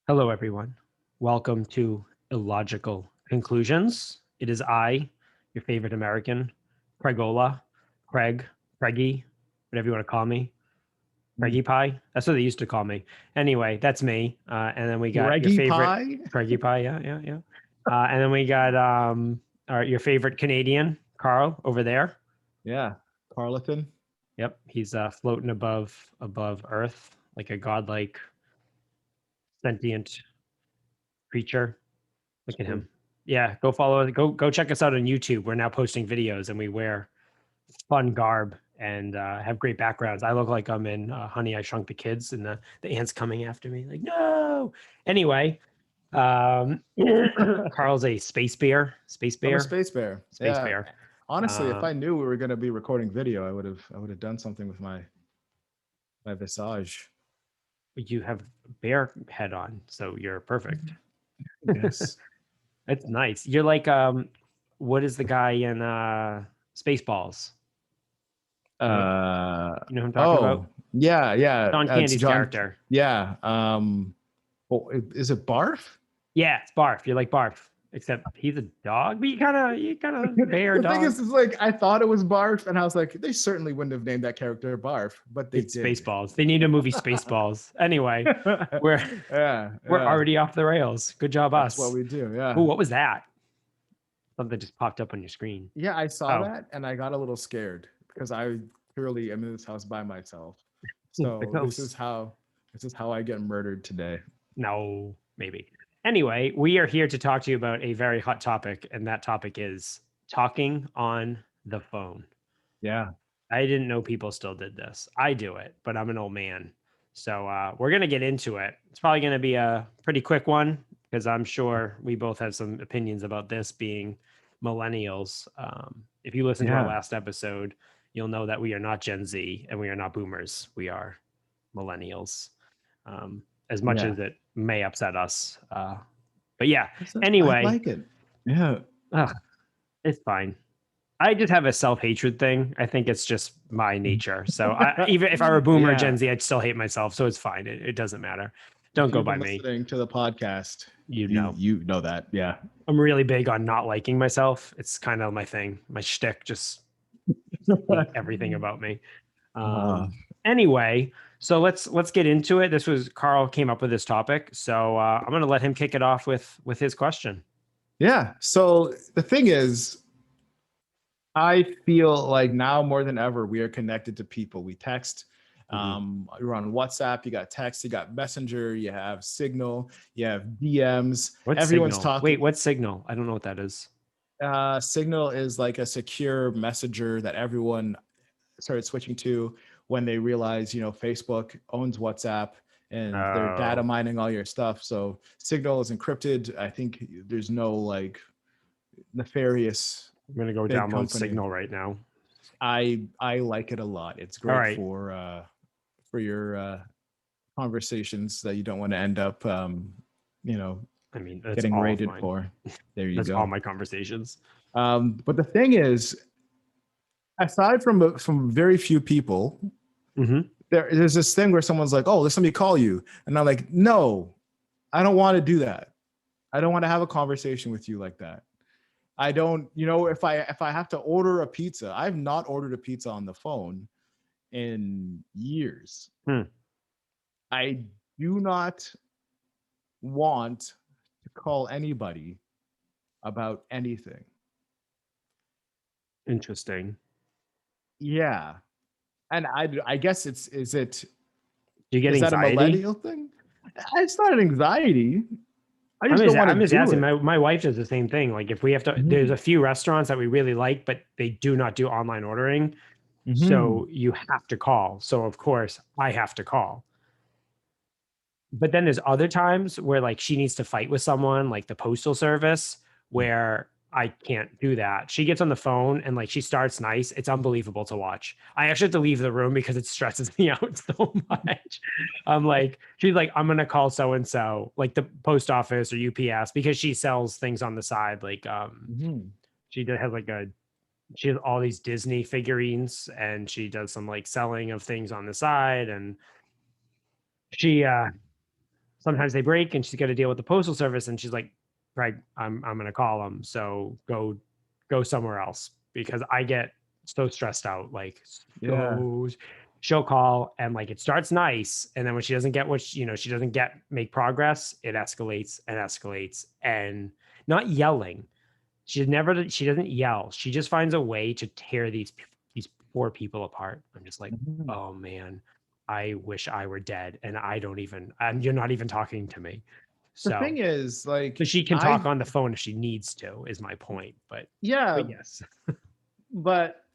Hello, everyone. Welcome to Illogical Conclusions. It is I, your favorite American, Craigola, Craig, Craigie, whatever you want to call me. Craigie Pie. That's what they used to call me. Anyway, that's me. And then we got your Reggie favorite pie? Craigie Pie. Yeah. And then we got your favorite Canadian, Carl, over there. Yeah, Carleton. Yep, he's floating above Earth like a godlike sentient creature. Look at True. him. Yeah, go follow. Go check us out on YouTube. We're now posting videos, and we wear fun garb and have great backgrounds. I look like I'm in Honey, I Shrunk the Kids, and the ants coming after me. Like no. Anyway, Carl's a space bear. Space I'm a bear. space bear. Space Yeah. bear. Honestly, if Um, I knew we were gonna be recording video, I would have done something with my visage. you have bear head on, so you're perfect. Yes. It's nice. You're like what is the guy in Spaceballs? You know who I'm talking about? Oh, yeah, yeah. John It's Candy's John. character. Yeah. Is it Barf? Yeah, it's Barf. You're like Barf, except he's a dog, but you kind of bear The thing dog. is like I thought it was Barf, and I was like, they certainly wouldn't have named that character Barf, but they It's did. Spaceballs. They need a movie Spaceballs. Anyway, we're Yeah, we're yeah. already off the rails. Good job, That's what us. we do. Ooh, Yeah. what was that? Something just popped up on your screen. Yeah, I saw Oh, that and I got a little scared because I clearly am in this house by myself. the So ghost. this is how I get murdered today. No, maybe. Anyway, we are here to talk to you about a very hot topic, and that topic is talking on the phone. Yeah. I didn't know people still did this. I do it, but I'm an old man. So we're going to get into it. It's probably going to be a pretty quick one because I'm sure we both have some opinions about this being millennials. If you listen to our Yeah. last episode, you'll know that we are not Gen Z and we are not boomers. We are millennials, as much Yeah. as it may upset us. But yeah, I anyway, like it. Yeah. ugh, it's fine. I just have a self-hatred thing. I think it's just my nature. So even if I were a boomer or Yeah. Gen Z, I'd still hate myself. So it's fine. It doesn't matter. Don't If go you've by been me. listening to the podcast, You you know, you know that. Yeah. I'm really big on not liking myself. It's kind of my thing. My shtick, just hate everything about me. Uh, Anyway, so let's get into it. This was Carl came up with this topic, so I'm gonna let him kick it off with his question. yeah. So the thing is, I feel like now more than ever, we are connected to people. We text. Mhm. You're on WhatsApp, you got text, you got Messenger, you have Signal, you have DMs. What's Everyone's Signal? Wait, talking. what's Signal? I don't know what that is. Signal is like a secure messenger that everyone started switching to when they realized, Facebook owns WhatsApp and they're data Oh, mining all your stuff. So Signal is encrypted. I think there's no like nefarious I'm gonna go big download company. Signal right now. I like it a lot. It's All great right. for your conversations that you don't want to end up you know I mean, that's getting all of rated mine. for. There you That's all go. my conversations. But the thing is, aside from very few people, Hmm. there's this thing where someone's like, "Oh, let me call you," and I'm like, "No, I don't want to do that. I don't want to have a conversation with you like that. I don't, if I have to order a pizza, I've not ordered a pizza on the phone in years. Hmm. I do not want to call anybody about anything. Interesting. Yeah, and I guess Do you get is that a anxiety? millennial thing? It's not an anxiety. I just don't want to I'm just do asking. it. My wife does the same thing. Like if we have to, there's Mhm. a few restaurants that we really like, but they do not do online ordering. Mhm. So you have to call. So of course I have to call. But then there's other times where like she needs to fight with someone, like the postal service, where I can't do that. She gets on the phone and like she starts nice. It's unbelievable to watch. I actually have to leave the room because it stresses me out so much. I'm like, she's like, I'm gonna call so and so, like the post office or UPS, because she sells things on the side. Like Mhm. has like she has all these Disney figurines and she does some like selling of things on the side. And she sometimes they break and she's got to deal with the postal service, and she's like, Greg, I'm gonna call them. So go somewhere else because I get so stressed out. Like, Yeah. so she'll call and like it starts nice. And then when she doesn't get what she doesn't get make progress, it escalates and escalates, and not yelling. She doesn't yell. She just finds a way to tear these poor people apart. I'm just like, Mhm. oh man, I wish I were dead, and I don't even. And you're not even talking to me. The thing So, is, so like, she can talk on the phone if she needs to. Is my point. yeah, But yes, but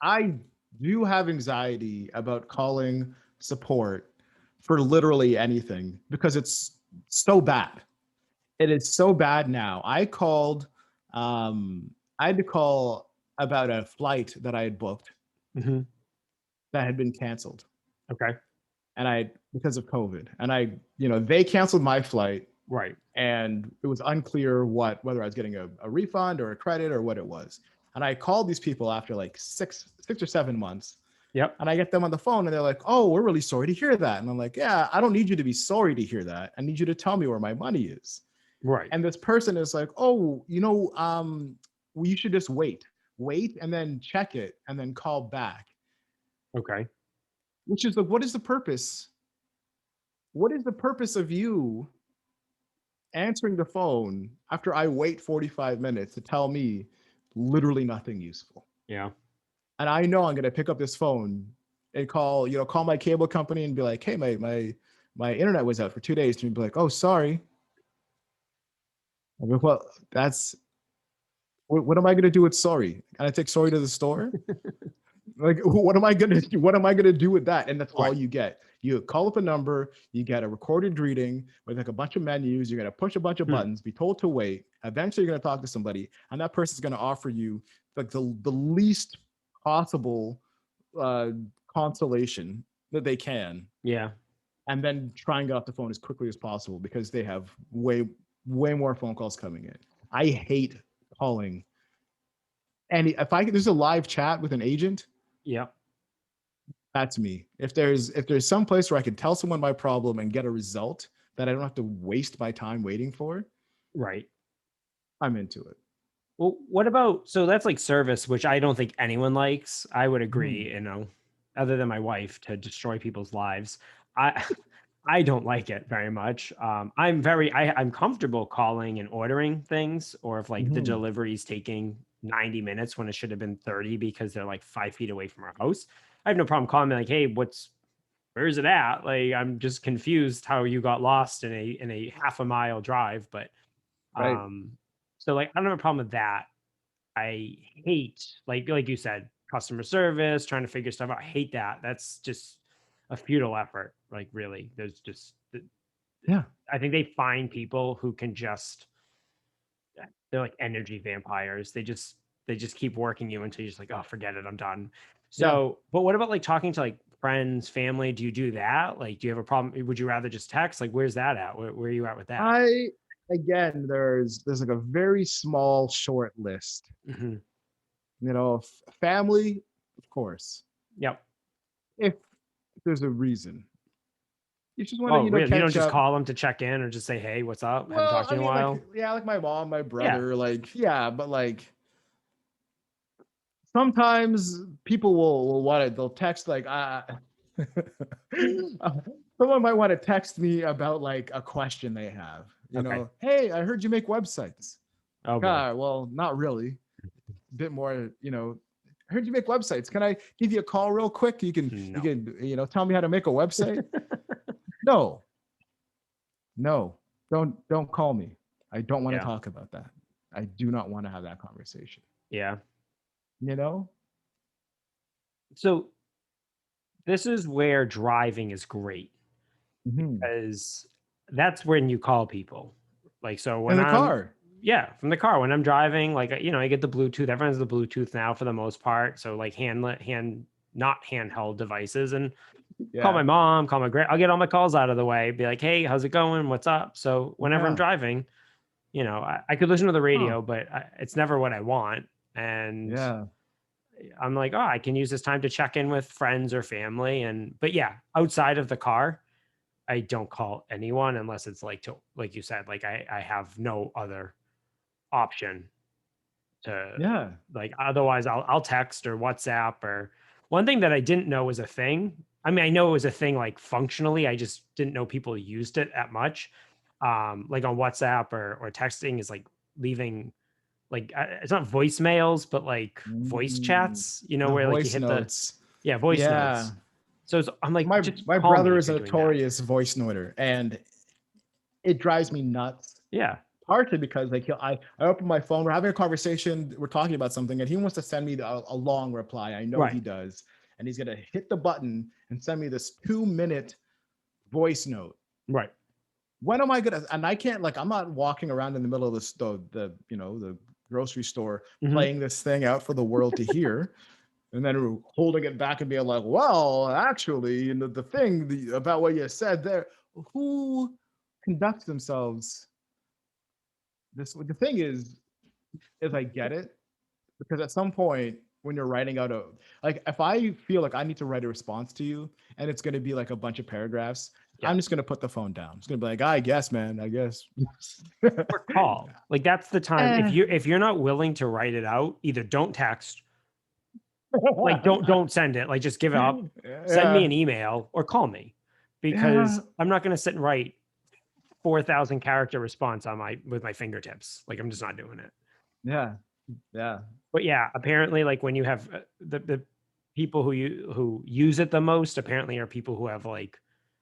I do have anxiety about calling support for literally anything because it's so bad. It is so bad now. I had to call about a flight that I had booked hmm, that had been canceled. okay, And because of COVID. And they canceled my flight right, and it was unclear whether I was getting a refund or a credit or what it was. And I called these people after like 6 or 7 months, yep, and I get them on the phone and they're like, "Oh, we're really sorry to hear that." And I'm like, "Yeah, I don't need you to be sorry to hear that. I need you to tell me where my money is." right, And this person is like, "Oh, well, you should just wait and then check it and then call back." okay, Which is like, what is the purpose? What is the purpose of you answering the phone after I wait 45 minutes to tell me literally nothing useful? yeah, And I know I'm gonna pick up this phone and call my cable company and be like, "Hey, my internet was out for 2 days." And be like, "Oh, sorry." I mean, well, that's what am I gonna do with sorry? Can I take sorry to the store? Like, what am I gonna do with that? And that's all right, you get. You call up a number, you get a recorded greeting with like a bunch of menus, you're gonna push a bunch of hmm, buttons, be told to wait. Eventually, you're gonna talk to somebody, and that person's gonna offer you like the least possible uh, consolation that they can, yeah, and then try and get off the phone as quickly as possible because they have way more phone calls coming in. I hate calling. And if there's a live chat with an agent, yep, that's me. If there's some place where I can tell someone my problem and get a result that I don't have to waste my time waiting for, right. I'm into it. Well, what about so that's like service, which I don't think anyone likes. I would Mhm. agree, other than my wife to destroy people's lives. I I don't like it very much. I'm comfortable calling and ordering things, or if like the Mhm. delivery's taking 90 minutes when it should have been 30 because they're like 5 feet away from our house. I have no problem calling me like, hey, where is it at? Like I'm just confused how you got lost in a half a mile drive. But Right. um so like I don't have a problem with that. I hate, like you said, customer service, trying to figure stuff out. I hate that. That's just a futile effort. Like really, Yeah. I think they find people who can just they're like energy vampires. They just keep working you until you're just like, oh, forget it, I'm done. Yeah. So, but what about like talking to like friends, family? Do you do that? Like, do you have a problem? Would you rather just text? Like, where's that at? Where are you at with that? I Again, there's like a very small short list. Hmm. Family, of course. Yep. If there's a reason. You just want to, Oh, really? You don't catch just up. call them to check in or just say, hey, what's up? Haven't Well, talked to I you in a mean, like, while. yeah, like my mom, my Yeah. brother, like, yeah, but like sometimes people will want it. They'll text like, someone might want to text me about like a question they have. Okay. Hey, I heard you make websites. Oh boy. Well, not really. A bit more. I heard you make websites. Can I give you a call real quick? You No. can tell me how to make a website. No, no, don't call me. I don't want to Yeah. talk about that. I do not want to have that conversation. Yeah. You know? So this is where driving is great Mhm. because that's when you call people. Like, so In when the I'm, car. yeah, from the car, when I'm driving, like, I get the Bluetooth. Everyone has the Bluetooth now for the most part. So like not handheld devices, and call my Yeah. mom, call my grand. I'll get all my calls out of the way. Be like, hey, how's it going? What's up? So whenever I'm Yeah. driving, I could listen to the Huh. radio, but it's never what I want. And Yeah. I'm like, oh, I can use this time to check in with friends or family. But yeah, outside of the car, I don't call anyone unless it's like to like you said, like I have no other option to Yeah. like otherwise I'll text or WhatsApp or one thing that I didn't know was a thing. I mean, I know it was a thing like functionally. I just didn't know people used it at much. Like on WhatsApp or texting is like leaving like it's not voicemails, but like voice Mm, chats, you know, the where like you voice hit the notes. yeah, voice Yeah. notes. So I'm like, My just my call me brother if is you're a doing that. notorious voice noter, and it drives me nuts. Yeah. Partly because like I open my phone, we're having a conversation, we're talking about something, and he wants to send me a long reply. I know he Right. does, and he's gonna hit the button and send me this 2 minute voice note. Right. When am I gonna? And I can't like I'm not walking around in the middle of the the grocery store Mhm. playing this thing out for the world to hear. And then holding it back and being like, well, actually, the thing about what you said there, who conducts themselves this the thing is I get it because at some point when you're writing out a like if I feel like I need to write a response to you and it's going to be like a bunch of paragraphs, Yeah. I'm just going to put the phone down. It's going to be like, I guess, man, I guess. Or call. Like that's the time Eh. if you're not willing to write it out, either don't text, like don't send it, like just give it up. Send me Yeah, an email or call me yeah, because I'm not going to sit and write 4,000 character response on my with my fingertips. Like I'm just not doing it. yeah, yeah. But yeah, apparently like when you have the people who use it the most apparently are people who have like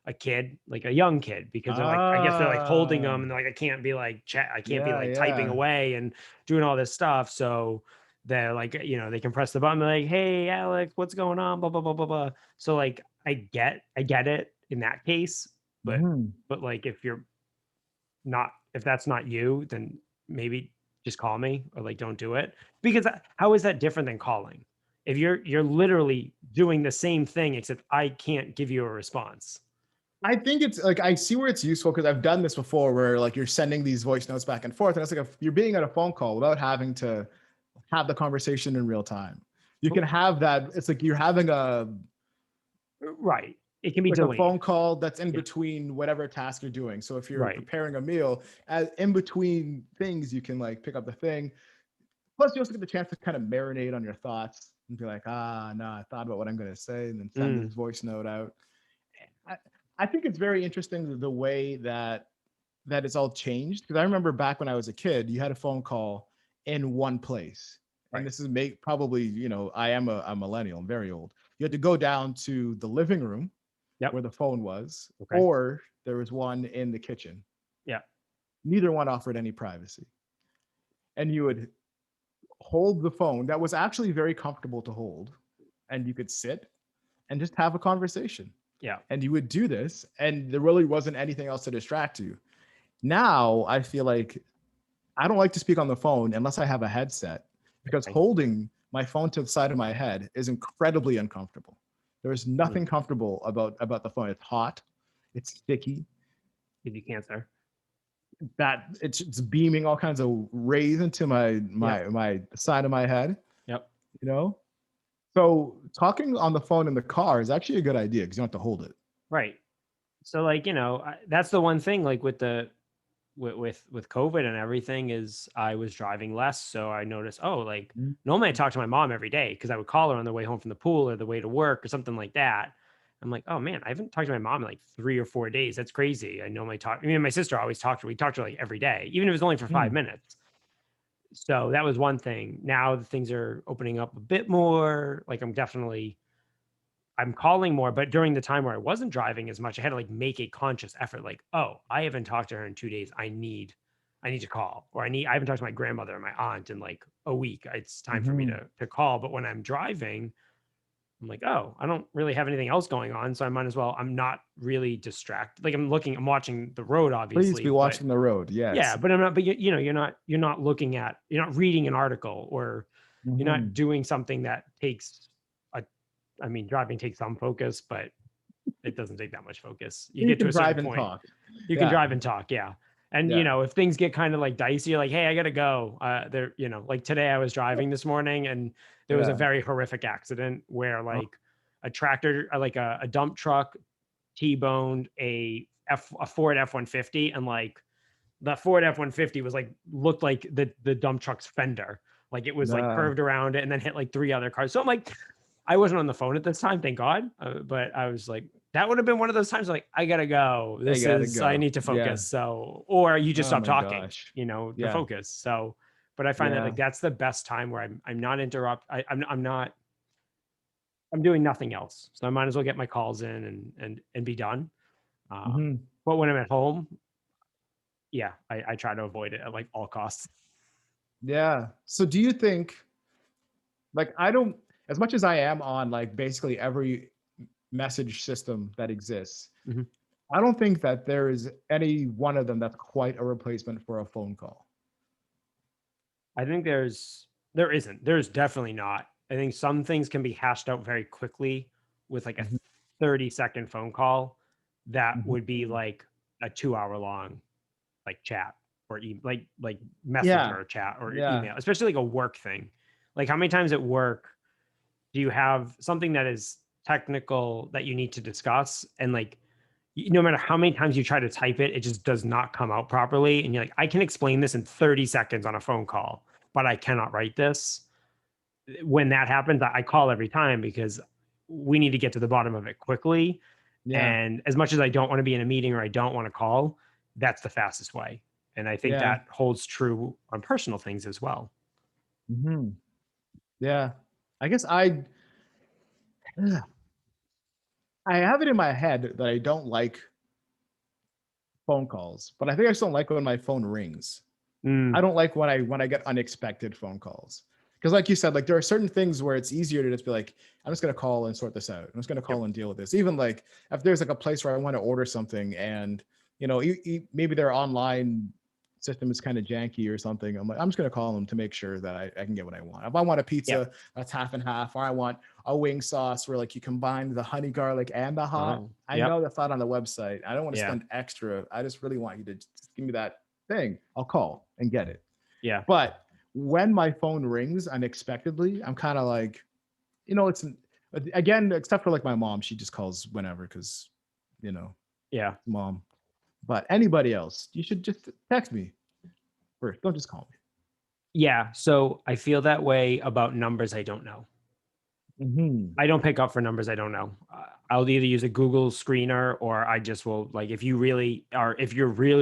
a kid, like a young kid, because they're like, I guess they're like holding Ah, them and they're like, I can't be like chat, I can't be yeah, like typing yeah. away and doing all this stuff. So they're like, you know, they can press the button, they're like, hey Alex, what's going on? Blah blah blah blah blah. So like I get it in that case, but Mhm. like if you're not if that's not you, then maybe just call me or like don't do it. Because how is that different than calling? If you're literally doing the same thing except I can't give you a response. I think it's like I see where it's useful because I've done this before where like you're sending these voice notes back and forth, and it's like if you're being on a phone call without having to have the conversation in real time. You can have that. It's like you're having a Right. It can be like a delayed. phone call that's in Yeah. between whatever task you're doing. So if you're Right. preparing a meal, as in between things, you can like pick up the thing. Plus, you also get the chance to kind of marinate on your thoughts and be like, ah, no, I thought about what I'm going to say, and then send this Mm, voice note out. I, I think it's very interesting the way that it's all changed because I remember back when I was a kid, you had a phone call in one place. And right. this is make probably, I am a millennial, I'm very old. You had to go down to the living room Yep. where the phone was, Okay. or there was one in the kitchen. Yeah. Neither one offered any privacy. And you would hold the phone that was actually very comfortable to hold, and you could sit and just have a conversation. Yeah. And you would do this, and there really wasn't anything else to distract you. Now I feel like I don't like to speak on the phone unless I have a headset because Okay. holding my phone to the side of my head is incredibly uncomfortable. There's Mm. nothing comfortable about the phone. It's hot, it's sticky, Give you cancer. that it's beaming all kinds of rays into my Yep. my side of my head, Yep. you know? So talking on the phone in the car is actually a good idea because you don't have to hold it. Right. So like, you know, that's the one thing like with the with COVID and everything is I was driving less, so I noticed, oh, like Mhm. normally I talk to my mom every day because I would call her on the way home from the pool or the way to work or something like that. I'm like, oh man, I haven't talked to my mom in like 3 or 4 days. That's crazy. I normally talk. I mean, my sister always talked to her. We talked to her like every day, even if it was only for five Mm. minutes. So that was one thing. Now the things are opening up a bit more. Like I'm calling more, but during the time where I wasn't driving as much, I had to like make a conscious effort, like, oh, I haven't talked to her in 2 days. I need to call, or I haven't talked to my grandmother or my aunt in like a week. It's time for me Mhm. to call. But when I'm driving, I'm like, oh, I don't really have anything else going on. So I might as well, I'm not really distracted. Like I'm watching the road, Please obviously, be but watching the road. yeah, Yes. but I'm not, but you know, you're not looking at, you're not reading an article or you're not Mhm. doing something that takes a, I mean, driving takes some focus, but it doesn't take that much focus. You You get to can a certain drive and point, talk. you can Yeah. drive and talk, yeah. And you Yeah. know, if things get kind of like dicey, you're like, hey, I gotta go. There, you know, like today I was driving this morning and there was a Yeah. very horrific accident where Oh, like a tractor, like a dump truck T-boned a Ford F-150, and like the Ford F-150 was like looked like the dump truck's fender. Like it was like Nah, curved around it and then hit like three other cars. So I'm like, I wasn't on the phone at this time, thank God. But I was like, that would have been one of those times like, I gotta go. I gotta I go. need to Yeah. focus. So, or you just Oh stop my talking, gosh. to Yeah. focus. So, but I find that Yeah. like that's the best time where I'm not I'm not, I'm doing nothing else. So I might as well get my calls in and be done. Mhm. But when I'm at home, yeah, I try to avoid it at like all costs. Yeah. So do you think, like, I don't, as much as I am on like basically every message system that exists, Mhm. I don't think that there is any one of them that's quite a replacement for a phone call. I think there isn't. There's definitely not. I think some things can be hashed out very quickly with like a Mhm. 30-second phone call that Mhm. would be like a 2-hour long like chat or like Yeah. messenger chat or Yeah. email, especially like a work thing. Like how many times at work do you have something that is technical that you need to discuss and like no matter how many times you try to type it, it just does not come out properly. And you're like, I can explain this in 30 seconds on a phone call, but I cannot write this. When that happens, I call every time because we need to get to the bottom of it quickly. Yeah. And as much as I don't want to be in a meeting or I don't want to call, that's the fastest way. And I think Yeah. that holds true on personal things as well. Mhm. Yeah. I guess I have it in my head that I don't like phone calls, but I think I just don't like when my phone rings. I Mm, don't like when I get unexpected phone calls. Because like you said, like there are certain things where it's easier to just be like, I'm just gonna call and sort this out. I'm just gonna yep. call and deal with this. Even like if there's like a place where I want to order something and maybe their online system is kind of janky or something. I'm like, I'm just gonna call them to make sure that I can get what I want. If I want a Yep. pizza that's half and half, or I want a wing sauce where like you combine the honey garlic and the hot. Oh, I yep. know that's not on the website. I don't want to Yeah. spend extra. I just really want you to just give me that thing. I'll call and get it. Yeah. But when my phone rings unexpectedly, I'm kind of like, it's again, except for like my mom, she just calls whenever because, you know, Yeah. mom. But anybody else, you should just text me first. Don't just call Yeah. So I feel that way about numbers I don't know. me. Hmm. I don't pick up for numbers I don't know. I'll either use a Google screener or I just will like if you're really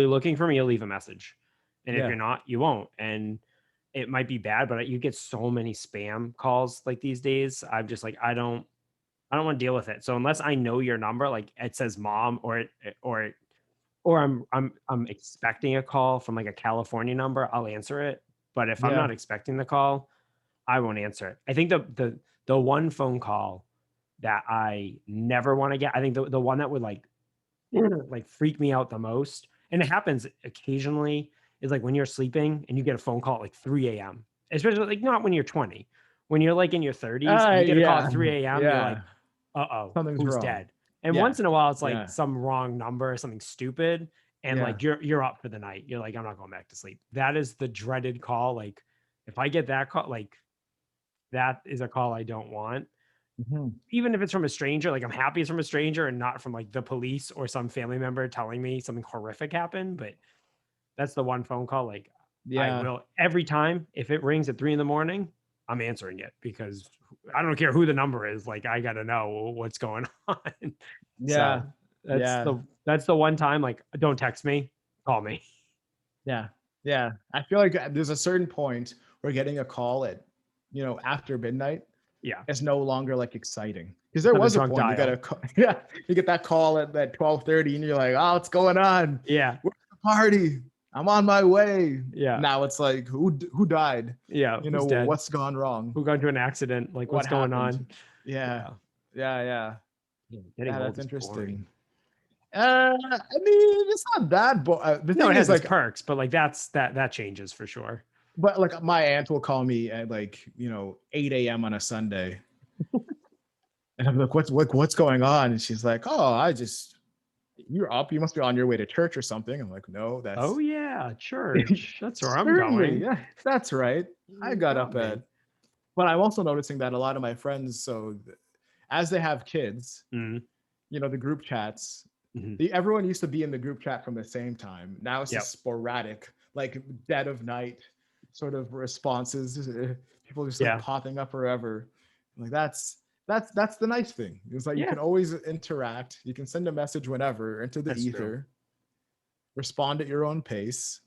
looking for me, you'll leave a message. And if Yeah. you're not, you won't. And it might be bad, but you get so many spam calls like these days. I'm just like I don't want to deal with it. So unless I know your number, like it says mom or I'm expecting a call from like a California number, I'll answer it. But if I'm Yeah. not expecting the call, I won't answer it. I think the one phone call that I never want to get, I think the one that would like freak me out the most, and it happens occasionally, is like when you're sleeping and you get a phone call at like 3 a.m. Especially like not when you're 20. When you're like in your 30s and you get a call at Yeah. 3 a.m., you're like, Yeah. uh-oh, Something's who's wrong. dead? And Yeah. once in a while it's like Yeah. some wrong number, something stupid, and Yeah. like you're up for the night. You're like, I'm not going back to sleep. That is the dreaded call. Like if I get that call, like that is a call I don't want. Mhm. Even if it's from a stranger, like I'm happy it's from a stranger and not from like the police or some family member telling me something horrific happened. But that's the one phone call. Like I Yeah. will every time if it rings at 3 in the morning, I'm answering it because I don't care who the number is. Like I gotta know what's going on. Yeah. So Yeah. that's the one time like don't text me, call me. Yeah. Yeah. I feel like there's a certain point where getting a call at, after midnight Yeah. is no longer like exciting. Because It's there on the was a drunk point you got dial. a call, yeah, you get that call at 12:30 and you're like, oh, what's going on? Yeah. Where's the party? I'm on my way. Yeah. Now it's like, who died? Yeah. Who's dead? What's gone wrong? Who got into an accident? Like What what's going happened? on? Yeah. Yeah. Yeah. Yeah. Yeah, getting Yeah. old That's is interesting. boring. I mean, it's not that, but the No, thing it is has its like, perks, but like that changes for sure. but like my aunt will call me at like, 8 a.m. on a Sunday. And I'm like, what's going on? And she's like, oh, you're up. You must be on your way to church or something. I'm like, no, Oh that's yeah, church. That's where I'm certainly, going. yeah, that's right. I You got got up me. at, but I'm also noticing that a lot of my friends, so as they have kids, Mhm. the group chats, Mhm. Everyone used to be in the group chat from the same time. Now it's just Yep. sporadic, like dead of night sort of responses. People just like Yeah. popping up wherever. Like that's the nice thing. It's like you Yeah. can always interact. You can send a message whenever into the That's true. ether, respond at your own pace,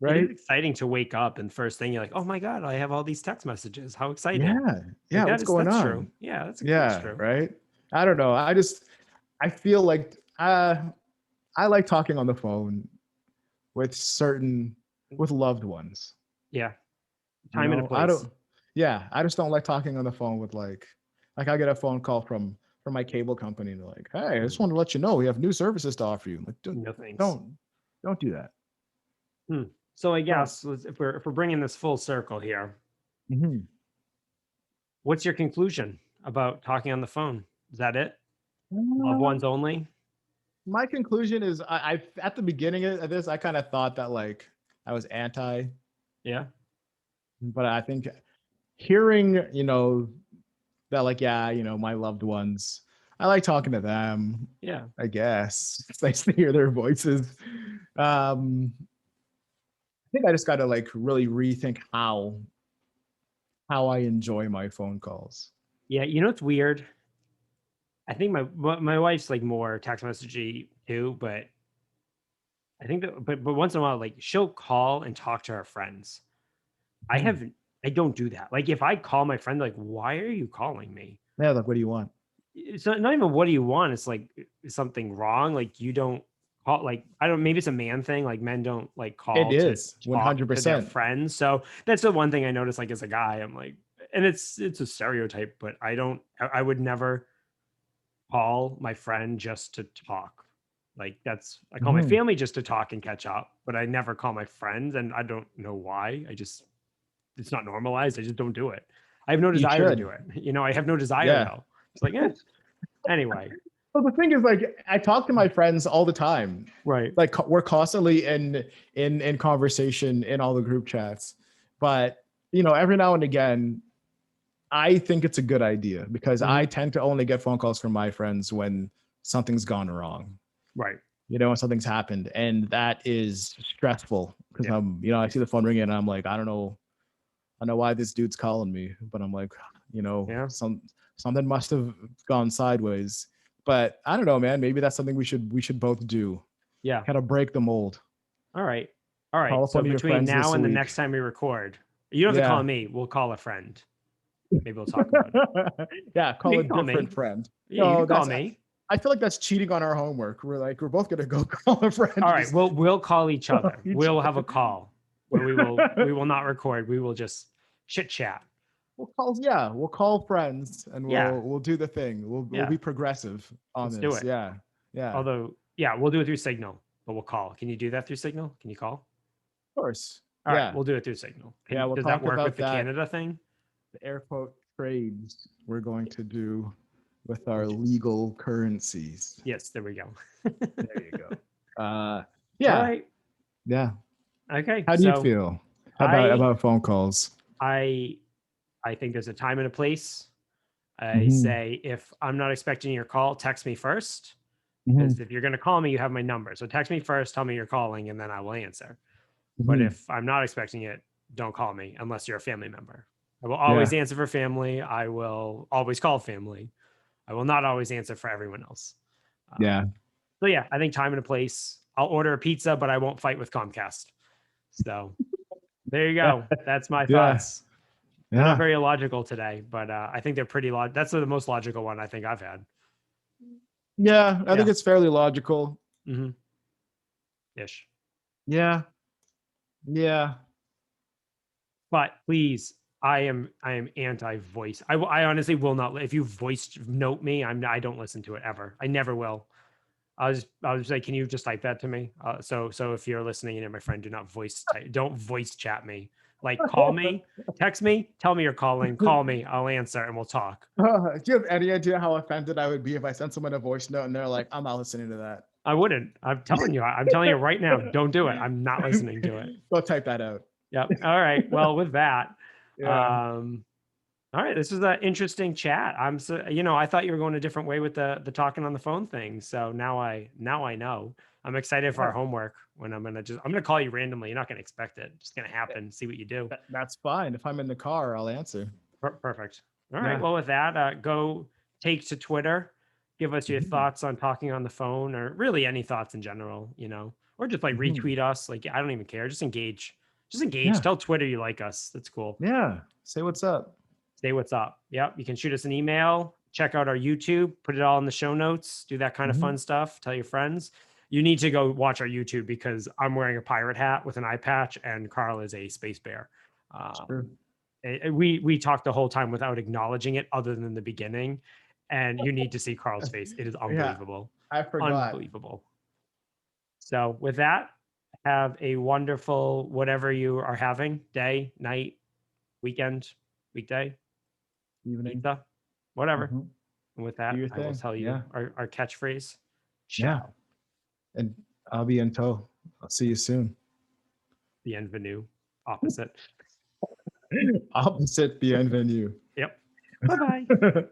It is right? exciting to wake up and first thing you're like, "Oh my god, I have all these text messages. How exciting." Yeah. Like Yeah. What's going that's true. on? Yeah, that's Yeah. true. Right. I don't know. I feel like I like talking on the phone with loved ones. Yeah. You Time and a know, I place. don't. Yeah, I just don't like talking on the phone with I get a phone call from my cable company and they're like, "Hey, I just Mhm. want to let you know we have new services to offer you." Like, No thanks. don't don't do that. Hmm. So I Don't. guess if we're bringing this full circle here, Mhm. what's your conclusion about talking on the phone? Is that it? Loved Uh, ones only? my conclusion is I at the beginning of this I kind of thought that like I was anti, Yeah. but I think hearing that like yeah my loved ones, I like talking to them. Yeah. I guess it's nice to hear their voices. I think I just got to like really rethink how I enjoy my phone calls. Yeah. You know what's weird? I think my wife's like more text messagey too, but I think that but once in a while, like she'll call and talk to her friends. I Mm. haven't I don't do that. Like if I call my friend, like, why are you calling me? Yeah, like what do you want? It's not even what do you want? It's like, is something wrong? Like you don't call like I don't maybe it's a man thing. Like men don't like It call to is talk to their 100%. friends. So that's the one thing I notice like as a guy. I'm like, and it's a stereotype, but I would never call my friend just to talk. Like that's I call my Mhm. family just to talk and catch up, but I never call my friends and I don't know why. I just it's not normalized. I just don't do it. I have no You desire to do should. it. I have no desire Yeah. though. It's like, anyway. Well, the thing is, like, I talk to my friends all the time. Right. Like, we're constantly in conversation in all the group chats. But every now and again, I think it's a good idea because I Mhm. tend to only get phone calls from my friends when something's gone wrong. Right. When something's happened, and that is stressful because Yeah. I see the phone ringing, and I'm like, I don't know why this dude's calling me, but I'm like, Yeah. something must have gone sideways. But I don't know, man. Maybe that's something we should both do. Yeah. Kind of break the mold. All right. All right. Call up So one of your between friends now this and the week. next time we record, you don't have to call Yeah. me. We'll call a friend. Maybe we'll talk about it. Yeah, You call a can call different me. friend. Yeah, you No, can call that's me. I feel like that's cheating on our homework. We're both gonna go call a friend All to right. just We'll call each call other. each We'll have a other. call where we will not record. We will just chit chat. We'll call friends and Yeah. we'll do the thing. We'll Yeah. be progressive on Let's do this. it. Yeah. Yeah. Of Although, yeah, we'll do it through Signal, but we'll call. Can you do that through Signal? Can you call? course. All right, Yeah. we'll do it through Signal. Yeah, we'll Does that talk work with about the that. Canada thing? The air quote trades we're going to do with our Which is legal currencies. yes, there we go. There you go. All Yeah. right. Yeah. Okay. How do you So feel I about phone calls? I I think there's a time and a place. I Hmm. say if I'm not expecting your call, text me first. Hmm. Because if you're going to call me, you have my number. So text me first, tell me you're calling, and then I will answer. But Hmm. if I'm not expecting it, don't call me unless you're a family member. I will always Yeah. answer for family. I will always call family. I will not always answer for everyone else. Yeah. So yeah, I think time and a place. I'll order a pizza, but I won't fight with Comcast. So there you go. That's my Yeah. thoughts. They're not Yeah. very illogical today, but I think they're pretty That's the most logical one I think I've had. Yeah. I think Yeah. it's fairly logical. Mm-hmm. Ish. Yeah. Yeah. But please, I am anti voice. I honestly will not. If you voice note me, I don't listen to it ever. I never will. I was like, can you just type that to me? So if you're listening and you're my friend, don't voice chat me. Like call me, text me, tell me you're calling, call me, I'll answer and we'll talk. Do you have any idea how offended I would be if I sent someone a voice note and they're like, I'm not listening to that? I wouldn't. I'm telling you right now, don't do it. I'm not listening to it. Go type that out. Yep. All right. Well, with that, Yeah. um, All right, this was an interesting chat. I'm so, I thought you were going a different way with the talking on the phone thing. So now I know. I'm excited for our Yeah, homework when I'm gonna call you randomly. You're not gonna expect it. Just gonna happen. See what you do. that's fine. If I'm in the car, I'll answer. Perfect. All right. Yeah. Well, with that, go take to Twitter. Give us your Mhm, thoughts on talking on the phone, or really any thoughts in general. Or just like mhm. retweet us. Like I don't even care. Just engage. Just engage. Yeah, Tell Twitter you like us. That's cool. yeah. Say what's up. Say what's up. Yep. You can shoot us an email, check out our YouTube, put it all in the show notes, do that kind of Mhm. fun stuff. Tell your friends. You need to go watch our YouTube because I'm wearing a pirate hat with an eye patch and Carl is a space bear. Sure. We talked the whole time without acknowledging it other than the beginning. And you need to see Carl's face. It is Yeah, unbelievable. I forgot. Unbelievable. So with that, have a wonderful whatever you are having, day, night, weekend, weekday, Evening. pizza, whatever. Mhm. And with Do that, your I will thing. tell you Yeah, our catchphrase. yeah. Ciao. And I'll be in tow. I'll see you soon. Bienvenue. Opposite. Opposite bienvenue. Yep. Bye bye.